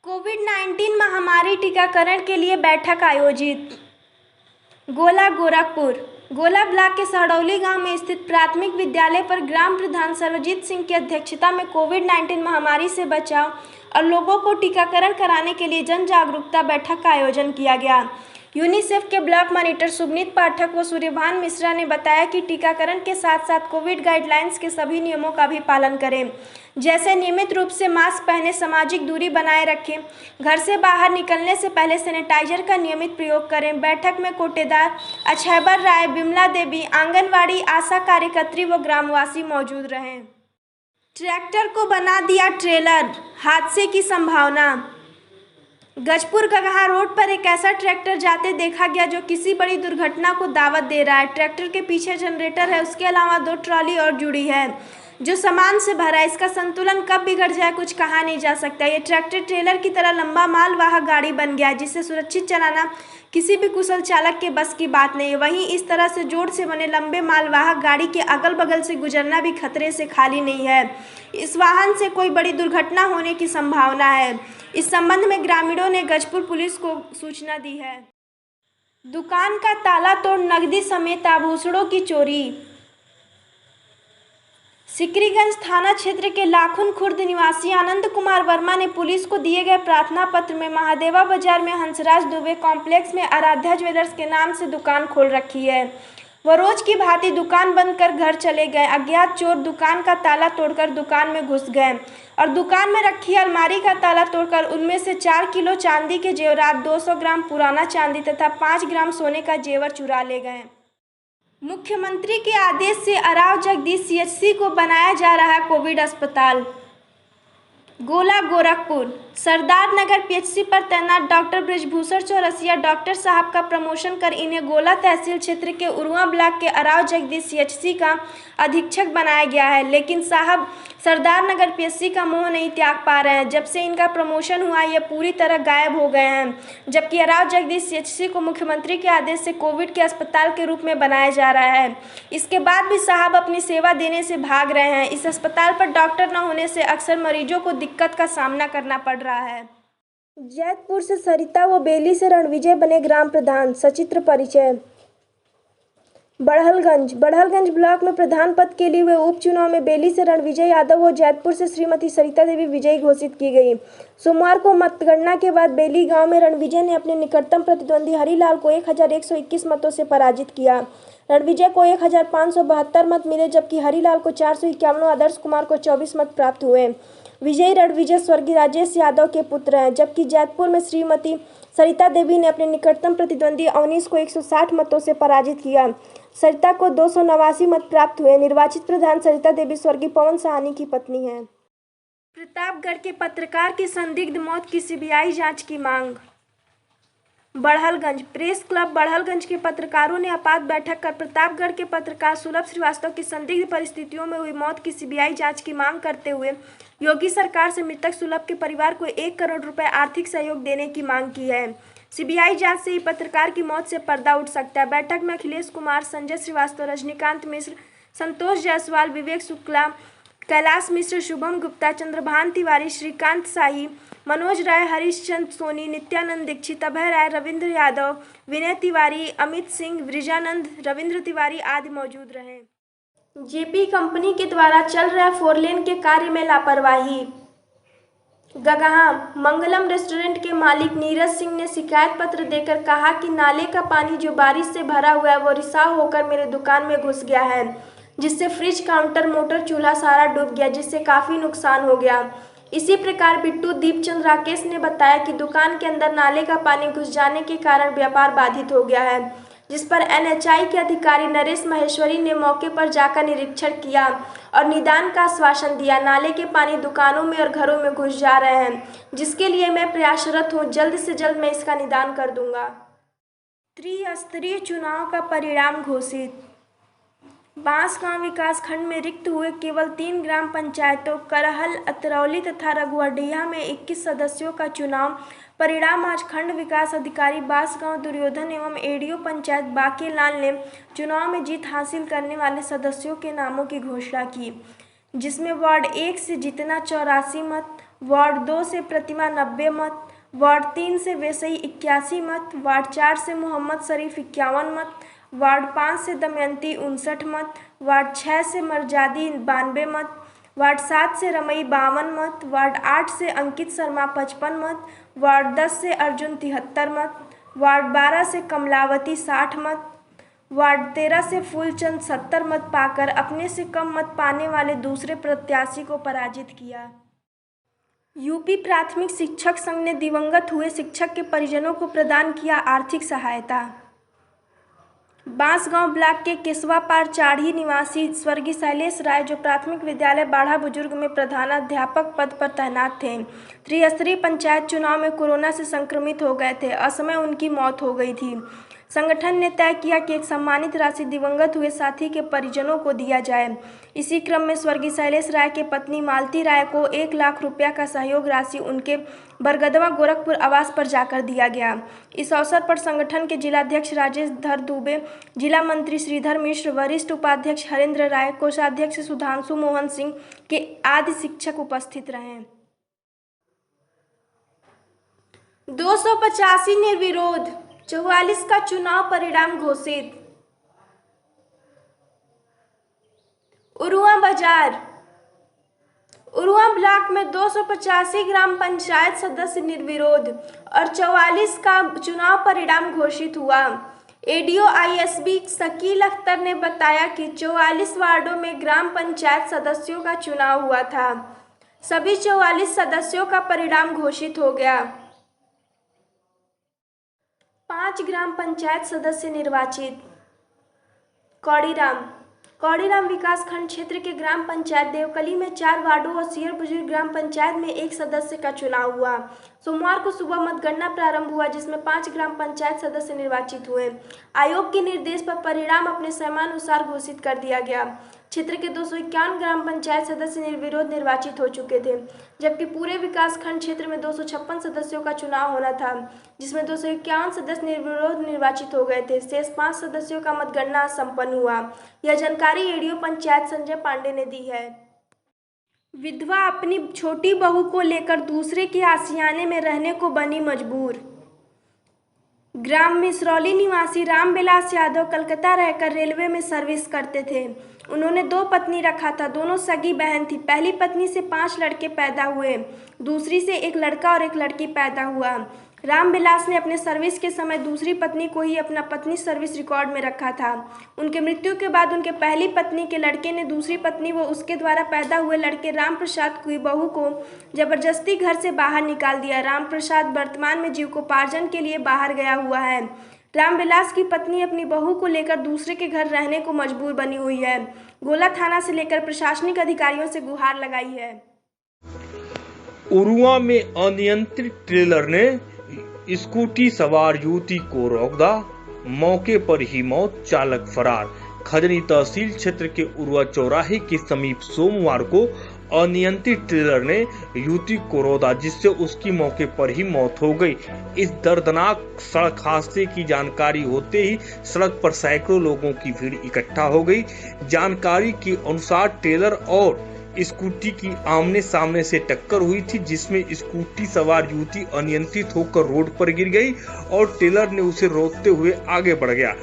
कोविड-19 महामारी टीकाकरण के लिए बैठक आयोजित। गोला गोरखपुर। गोला ब्लॉक के सहडौली गांव में स्थित प्राथमिक विद्यालय पर ग्राम प्रधान सर्वजीत सिंह की अध्यक्षता में कोविड-19 महामारी से बचाव और लोगों को टीकाकरण कराने के लिए जन जागरूकता बैठक का आयोजन किया गया। यूनिसेफ के ब्लॉक मॉनिटर सुबनीत पाठक व सूर्यभान मिश्रा ने बताया कि टीकाकरण के साथ साथ कोविड गाइडलाइंस के सभी नियमों का भी पालन करें, जैसे नियमित रूप से मास्क पहने, सामाजिक दूरी बनाए रखें, घर से बाहर निकलने से पहले सैनिटाइजर का नियमित प्रयोग करें। बैठक में कोटेदार अछैबर राय, बिमला देवी, आंगनवाड़ी आशा कार्यकर्त्री व ग्रामवासी मौजूद रहे। ट्रैक्टर को बना दिया ट्रेलर, हादसे की संभावना। गजपुर गगहा रोड पर एक ऐसा ट्रैक्टर जाते देखा गया जो किसी बड़ी दुर्घटना को दावत दे रहा है। ट्रैक्टर के पीछे जनरेटर है, उसके अलावा 2 ट्रॉली और जुड़ी है जो सामान से भरा है। इसका संतुलन कब बिगड़ जाए कुछ कहा नहीं जा सकता। ये ट्रैक्टर ट्रेलर की तरह लंबा मालवाहक गाड़ी बन गया है, जिसे सुरक्षित चलाना किसी भी कुशल चालक के बस की बात नहीं है। वहीं इस तरह से जोड़ से बने लंबे मालवाहक गाड़ी के अगल बगल से गुजरना भी खतरे से खाली नहीं है। इस वाहन से कोई बड़ी दुर्घटना होने की संभावना है। इस संबंध में ग्रामीणों ने गजपुर पुलिस को सूचना दी है। दुकान का ताला तोड़ नकदी समेत आभूषणों की चोरी। सिकरीगंज थाना क्षेत्र के लाखुन खुर्द निवासी आनंद कुमार वर्मा ने पुलिस को दिए गए प्रार्थना पत्र में महादेवा बाजार में हंसराज दुबे कॉम्प्लेक्स में आराध्या ज्वेलर्स के नाम से दुकान खोल रखी है। वह रोज की भांति दुकान बंद कर घर चले गए। अज्ञात चोर दुकान का ताला तोड़कर दुकान में घुस गए और दुकान में रखी अलमारी का ताला तोड़कर उनमें से 4 किलो चांदी के जेवरात, 200 ग्राम पुराना चांदी तथा 5 ग्राम सोने का जेवर चुरा ले गए। मुख्यमंत्री के आदेश से अराव जगदीश सीएचसी को बनाया जा रहा है कोविड अस्पताल। गोला गोरखपुर। सरदार नगर पीएचसी पर तैनात डॉक्टर ब्रिजभूषण चौरसिया डॉक्टर साहब का प्रमोशन कर इन्हें गोला तहसील क्षेत्र के उरुआ ब्लॉक के अराव जगदीश सीएचसी का अधीक्षक बनाया गया है, लेकिन साहब सरदार नगर पीएचसी का मोह नहीं त्याग पा रहे हैं। जब से इनका प्रमोशन हुआ ये पूरी तरह गायब हो गए हैं, जबकि अराव जगदीश सीएचसी को मुख्यमंत्री के आदेश से कोविड के अस्पताल के रूप में बनाया जा रहा है। इसके बाद भी साहब अपनी सेवा देने से भाग रहे हैं। इस अस्पताल पर डॉक्टर न होने से अक्सर मरीजों को दिक्कत का सामना करना पड़ रहा है। जैतपुर से सरिता व बेली से रणविजय बने ग्राम प्रधान। सचित्र परिचय। बढ़लगंज ब्लॉक में प्रधान पद के लिए हुए उपचुनाव में बेली से रणविजय यादव और जैतपुर से श्रीमती सरिता देवी विजयी घोषित की गई। सोमवार को मतगणना के बाद बेली गांव में रणविजय ने अपने निकटतम प्रतिद्वंदी हरिलाल को 1121 मतों से पराजित किया। रणविजय को 1572 मत मिले, जबकि हरिलाल को 451 और आदर्श कुमार को 24 मत प्राप्त हुए। विजयी रणविजय स्वर्गीय राजेश यादव के पुत्र हैं, जबकि जैतपुर में श्रीमती सरिता देवी ने अपने निकटतम प्रतिद्वंदी अवनीश को 160 मतों से पराजित किया। सरिता को 289 मत प्राप्त हुए। निर्वाचित प्रधान सरिता देवी स्वर्गीय पवन साहनी की पत्नी हैं। प्रतापगढ़ के पत्रकार की संदिग्ध मौत की सीबीआई जांच की मांग। बढ़लगंज। प्रेस क्लब बढ़लगंज के पत्रकारों ने आपात बैठक कर प्रतापगढ़ के पत्रकार सुलभ श्रीवास्तव की संदिग्ध परिस्थितियों में हुई मौत की सीबीआई जांच की मांग करते हुए योगी सरकार से मृतक सुलभ के परिवार को 1 करोड़ रुपए आर्थिक सहयोग देने की मांग की है। सीबीआई जांच से ही पत्रकार की मौत से पर्दा उठ सकता है। बैठक में अखिलेश कुमार, संजय श्रीवास्तव, रजनीकांत मिश्र, संतोष जायसवाल, विवेक शुक्ला, कैलाश मिश्र, शुभम गुप्ता, चंद्रभान तिवारी, श्रीकांत शाही, मनोज राय, हरीशचंद्र सोनी, नित्यानंद दीक्षित, अभय राय, रविंद्र यादव, विनय तिवारी, अमित सिंह, ब्रिजानंद, रविंद्र तिवारी आदि मौजूद रहे। जेपी कंपनी के द्वारा चल रहे 4 लेन के कार्य में लापरवाही। गगहा। मंगलम रेस्टोरेंट के मालिक नीरज सिंह ने शिकायत पत्र देकर कहा कि नाले का पानी जो बारिश से भरा हुआ है वो रिसाव होकर मेरे दुकान में घुस गया है, जिससे फ्रिज, काउंटर, मोटर, चूल्हा सारा डूब गया, जिससे काफ़ी नुकसान हो गया। इसी प्रकार बिट्टू, दीपचंद, राकेश ने बताया कि दुकान के अंदर नाले का पानी घुस जाने के कारण व्यापार बाधित हो गया है, जिस पर एनएचआई के अधिकारी नरेश महेश्वरी ने मौके पर जाकर निरीक्षण किया और निदान का आश्वासन दिया। नाले के पानी दुकानों में और घरों में घुस जा रहे हैं, जिसके लिए मैं प्रयासरत हूँ। जल्द से जल्द मैं इसका निदान कर दूंगा। त्रिस्तरीय चुनाव का परिणाम घोषित। बांसगांव विकासखंड में रिक्त हुए केवल 3 ग्राम पंचायतों करहल, अतरौली तथा रघुवरडीहा में 21 सदस्यों का चुनाव परिणाम आज खंड विकास अधिकारी बांसगांव दुर्योधन एवं एडीओ पंचायत बाकेलाल ने चुनाव में जीत हासिल करने वाले सदस्यों के नामों की घोषणा की, जिसमें वार्ड 1 से जितना 84 मत, वार्ड 2 से प्रतिमा 90 मत, वार्ड 3 से वैसई 81 मत, वार्ड 4 से मोहम्मद शरीफ 51 मत, वार्ड 5 से दमयंती 59 मत, वार्ड 6 से मरजादी 92 मत, वार्ड 7 से रमई 52 मत, वार्ड 8 से अंकित शर्मा 55 मत, वार्ड 10 से अर्जुन 73 मत, वार्ड 12 से कमलावती 60 मत, वार्ड 13 से फूलचंद 70 मत पाकर अपने से कम मत पाने वाले दूसरे प्रत्याशी को पराजित किया। यूपी प्राथमिक शिक्षक संघ ने दिवंगत हुए शिक्षक के परिजनों को प्रदान किया आर्थिक सहायता। बांसगांव ब्लॉक के केशवापार चाढ़ी निवासी स्वर्गीय शैलेश राय, जो प्राथमिक विद्यालय बाढ़ा बुजुर्ग में प्रधानाध्यापक पद पर तैनात थे, त्रिस्तरीय पंचायत चुनाव में कोरोना से संक्रमित हो गए थे। असमय उनकी मौत हो गई थी। संगठन ने तय किया कि एक सम्मानित राशि दिवंगत हुए साथी के परिजनों को दिया जाए। इसी क्रम में स्वर्गीय शैलेश राय के पत्नी मालती राय को 1 लाख रुपया का सहयोग राशि उनके बरगदवा गोरखपुर आवास पर जाकर दिया गया। इस अवसर पर संगठन के जिलाध्यक्ष राजेश धर दुबे, जिला मंत्री श्रीधर मिश्र, वरिष्ठ उपाध्यक्ष हरेंद्र राय, कोषाध्यक्ष सुधांशु मोहन सिंह के आदि शिक्षक उपस्थित रहे। 285 निर्विरोध, 44 का चुनाव परिणाम घोषित। उरुआ बाजार, उरुआ ब्लॉक में 285 ग्राम पंचायत सदस्य निर्विरोध और 44 का चुनाव परिणाम घोषित हुआ। एडीओ आईएसबी शकील अख्तर ने बताया कि 44 वार्डों में ग्राम पंचायत सदस्यों का चुनाव हुआ था। सभी 44 सदस्यों का परिणाम घोषित हो गया। 5 ग्राम पंचायत सदस्य निर्वाचित। कौड़ीराम विकासखंड क्षेत्र के ग्राम पंचायत देवकली में 4 वार्डों और सियर बुजुर्ग ग्राम पंचायत में 1 सदस्य का चुनाव हुआ। सोमवार को सुबह मतगणना प्रारंभ हुआ, जिसमें 5 ग्राम पंचायत सदस्य निर्वाचित हुए। आयोग के निर्देश पर परिणाम अपने समयानुसार घोषित कर दिया गया। क्षेत्र के 251 ग्राम पंचायत सदस्य निर्विरोध निर्वाचित हो चुके थे, जबकि पूरे विकासखंड क्षेत्र में 256 सदस्यों का चुनाव होना था, जिसमें 251 सदस्य निर्विरोध निर्वाचित हो गए थे। शेष 5 सदस्यों का मतगणना संपन्न हुआ। यह जानकारी एडीओ पंचायत संजय पांडे ने दी है। विधवा अपनी छोटी बहू को लेकर दूसरे के आशियाने में रहने को बनी मजबूर। ग्राम मिसरौली निवासी रामविलास यादव कलकत्ता रहकर रेलवे में सर्विस करते थे। उन्होंने 2 पत्नी रखा था, दोनों सगी बहन थी। पहली पत्नी से 5 लड़के पैदा हुए, दूसरी से 1 लड़का और 1 लड़की पैदा हुआ। रामविलास ने अपने सर्विस के समय दूसरी पत्नी को ही अपना पत्नी सर्विस रिकॉर्ड में रखा था। उनके मृत्यु के बाद उनके पहली पत्नी के लड़के ने दूसरी पत्नी व उसके द्वारा पैदा हुए लड़के राम प्रसाद की बहू को जबरदस्ती घर से बाहर निकाल दिया। राम प्रसाद वर्तमान में जीविकोपार्जन के लिए बाहर गया हुआ है। रामविलास की पत्नी अपनी बहू को लेकर दूसरे के घर रहने को मजबूर बनी हुई है। गोला थाना से लेकर प्रशासनिक अधिकारियों से गुहार लगाई है। उरुआ में अनियंत्रित ट्रेलर ने स्कूटी सवार युवती को रौंदा, मौके पर ही मौत, चालक फरार। खजनी तहसील क्षेत्र के उरुआ चौराहे के समीप सोमवार को अनियंत्रित ट्रेलर ने युवती को रौंदा, जिससे उसकी मौके पर ही मौत हो गई। इस दर्दनाक सड़क हादसे की जानकारी होते ही सड़क पर सैकड़ों लोगों की भीड़ इकट्ठा हो गई। जानकारी के अनुसार ट्रेलर और स्कूटी की आमने सामने से टक्कर हुई थी, जिसमें स्कूटी सवार युवती अनियंत्रित होकर रोड पर गिर गई और ट्रेलर ने उसे रोकते हुए आगे बढ़ गया,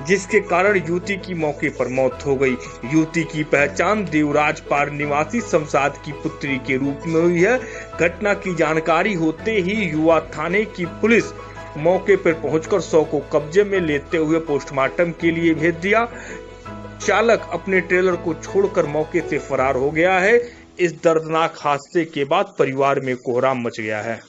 जिसके कारण युवती की मौके पर मौत हो गई। युवती की पहचान देवराज पार निवासी शमशाद की पुत्री के रूप में हुई है। घटना की जानकारी होते ही युवा थाने की पुलिस मौके पर पहुंचकर शव को कब्जे में लेते हुए पोस्टमार्टम के लिए भेज दिया। चालक अपने ट्रेलर को छोड़कर मौके से फरार हो गया है। इस दर्दनाक हादसे के बाद परिवार में कोहराम मच गया है।